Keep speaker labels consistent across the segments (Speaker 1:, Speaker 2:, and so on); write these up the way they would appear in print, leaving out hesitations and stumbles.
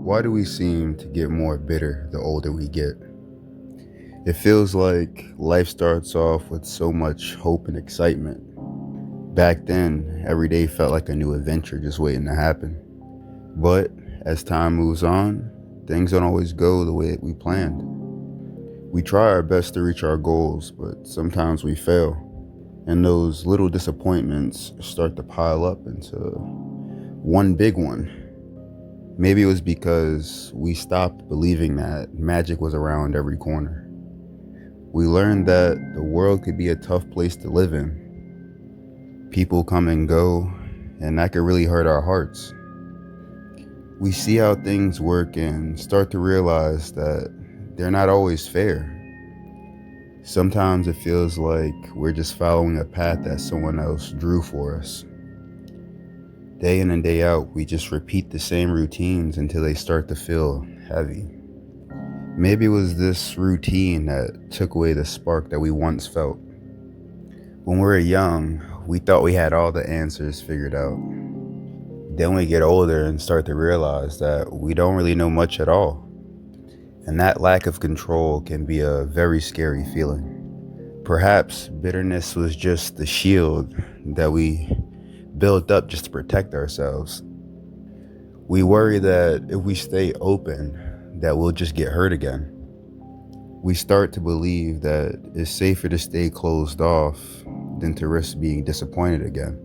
Speaker 1: Why do we seem to get more bitter the older we get? It feels like life starts off with so much hope and excitement. Back then, every day felt like a new adventure just waiting to happen. But as time moves on, things don't always go the way we planned. We try our best to reach our goals, but sometimes we fail. And those little disappointments start to pile up into one big one. Maybe it was because we stopped believing that magic was around every corner. We learned that the world could be a tough place to live in. People come and go, and that could really hurt our hearts. We see how things work and start to realize that they're not always fair. Sometimes it feels like we're just following a path that someone else drew for us. Day in and day out, we just repeat the same routines until they start to feel heavy. Maybe it was this routine that took away the spark that we once felt. When we were young, we thought we had all the answers figured out. Then we get older and start to realize that we don't really know much at all. And that lack of control can be a very scary feeling. Perhaps bitterness was just the shield that we built up just to protect ourselves. We worry that if we stay open, that we'll just get hurt again. We start to believe that it's safer to stay closed off than to risk being disappointed again.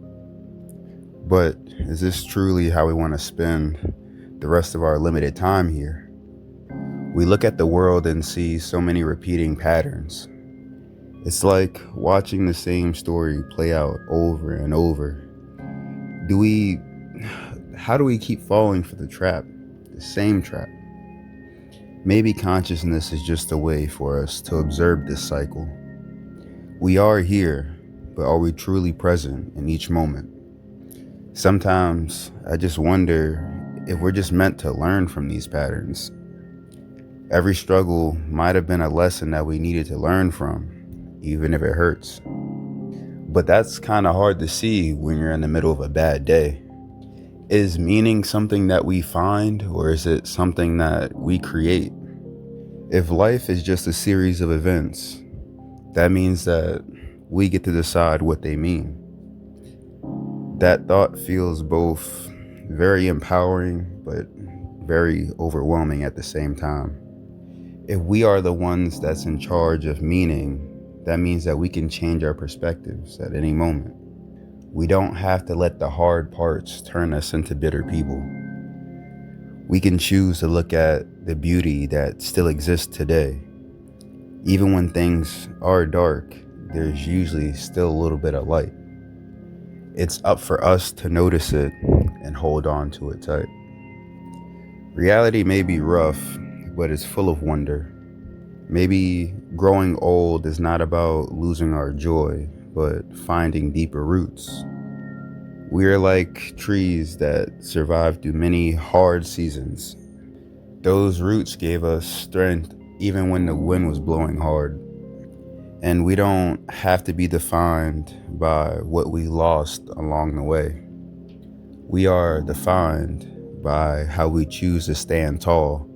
Speaker 1: But is this truly how we want to spend the rest of our limited time here? We look at the world and see so many repeating patterns. It's like watching the same story play out over and over. How do we keep falling for the trap, the same trap? Maybe consciousness is just a way for us to observe this cycle. We are here, but are we truly present in each moment? Sometimes I just wonder if we're just meant to learn from these patterns. Every struggle might have been a lesson that we needed to learn from, even if it hurts. But that's kind of hard to see when you're in the middle of a bad day. Is meaning something that we find, or is it something that we create? If life is just a series of events, that means that we get to decide what they mean. That thought feels both very empowering, but very overwhelming at the same time. If we are the ones that's in charge of meaning, that means that we can change our perspectives at any moment. We don't have to let the hard parts turn us into bitter people. We can choose to look at the beauty that still exists today. Even when things are dark, there's usually still a little bit of light. It's up for us to notice it and hold on to it tight. Reality may be rough, but it's full of wonder. Maybe growing old is not about losing our joy, but finding deeper roots. We are like trees that survived through many hard seasons. Those roots gave us strength even when the wind was blowing hard. And we don't have to be defined by what we lost along the way. We are defined by how we choose to stand tall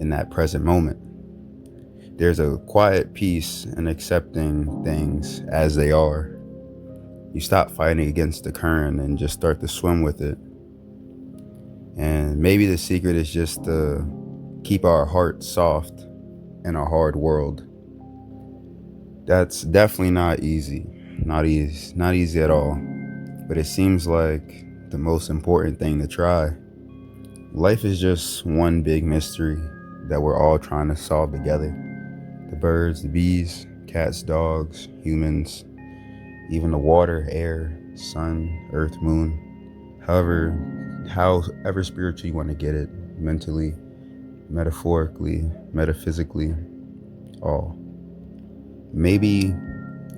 Speaker 1: in that present moment. There's a quiet peace in accepting things as they are. You stop fighting against the current and just start to swim with it. And maybe the secret is just to keep our hearts soft in a hard world. That's definitely not easy. Not easy at all. But it seems like the most important thing to try. Life is just one big mystery that we're all trying to solve together. The birds, the bees, cats, dogs, humans, even the water, air, sun, earth, moon. However spiritual you want to get it, mentally, metaphorically, metaphysically, all. Maybe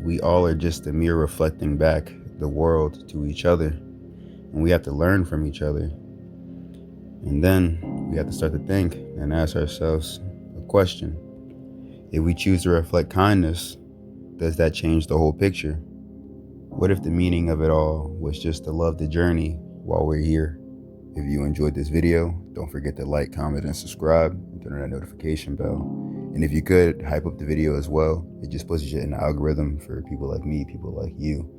Speaker 1: we all are just a mirror reflecting back the world to each other, and we have to learn from each other. And then we have to start to think and ask ourselves a question. If we choose to reflect kindness, does that change the whole picture? What if the meaning of it all was just to love the journey while we're here? If you enjoyed this video, don't forget to like, comment, and subscribe, and turn on that notification bell. And if you could, hype up the video as well. It just puts you in the algorithm for people like me, people like you,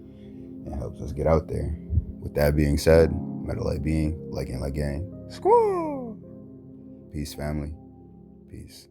Speaker 1: and helps us get out there. With that being said, metal like being, like gang. Squaw! Peace, family. Peace.